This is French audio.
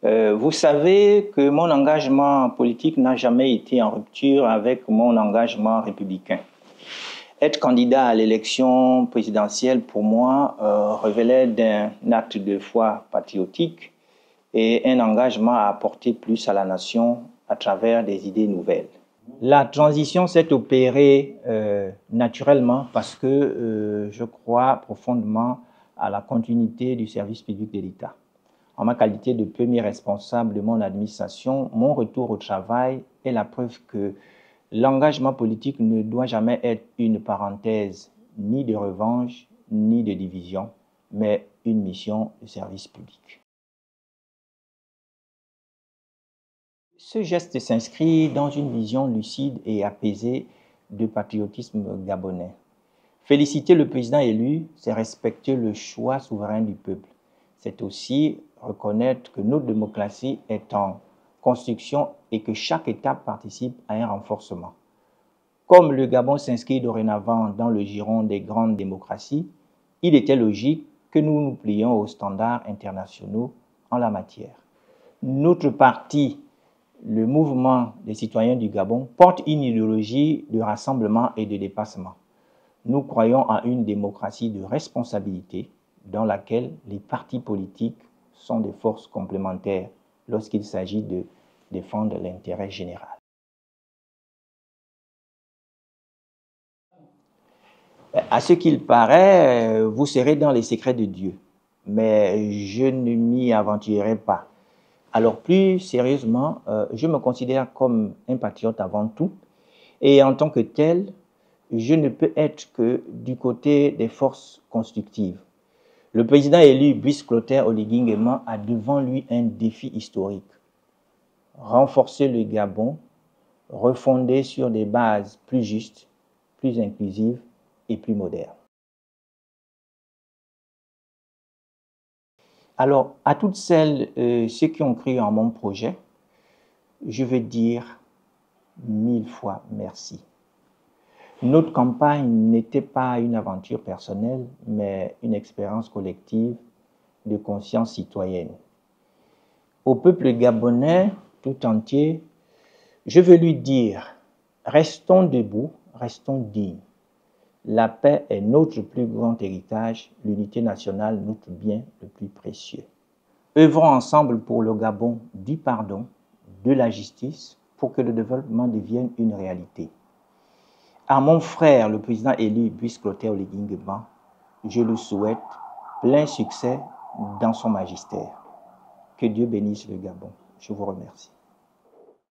Vous savez que mon engagement politique n'a jamais été en rupture avec mon engagement républicain. Être candidat à l'élection présidentielle, pour moi, révélait d'un acte de foi patriotique et un engagement à apporter plus à la nation à travers des idées nouvelles. La transition s'est opérée naturellement parce que je crois profondément à la continuité du service public de l'État. En ma qualité de premier responsable de mon administration, mon retour au travail est la preuve que l'engagement politique ne doit jamais être une parenthèse ni de revanche, ni de division, mais une mission de service public. Ce geste s'inscrit dans une vision lucide et apaisée de patriotisme gabonais. Féliciter le président élu, c'est respecter le choix souverain du peuple. C'est aussi reconnaître que notre démocratie est en construction et que chaque étape participe à un renforcement. Comme le Gabon s'inscrit dorénavant dans le giron des grandes démocraties, il était logique que nous nous plions aux standards internationaux en la matière. Notre parti, le Mouvement des citoyens du Gabon, porte une idéologie de rassemblement et de dépassement. Nous croyons en une démocratie de responsabilité dans laquelle les partis politiques sont des forces complémentaires lorsqu'il s'agit de défendre l'intérêt général. À ce qu'il paraît, vous serez dans les secrets de Dieu, mais je ne m'y aventurerai pas. Alors plus sérieusement, je me considère comme un patriote avant tout, et en tant que tel, je ne peux être que du côté des forces constructives. Le président élu Brice Clotaire Oligui Nguema a devant lui un défi historique. Renforcer le Gabon, refonder sur des bases plus justes, plus inclusives et plus modernes. Alors, à toutes celles, ceux qui ont cru en mon projet, je veux dire 1000 fois merci. Notre campagne n'était pas une aventure personnelle, mais une expérience collective de conscience citoyenne. Au peuple gabonais tout entier, je veux lui dire, restons debout, restons dignes. La paix est notre plus grand héritage, l'unité nationale notre bien le plus précieux. Œuvrons ensemble pour le Gabon du pardon, de la justice, pour que le développement devienne une réalité. À mon frère, le président élu Brice Clotaire Oligui Nguema, je le souhaite plein succès dans son magistère. Que Dieu bénisse le Gabon. Je vous remercie.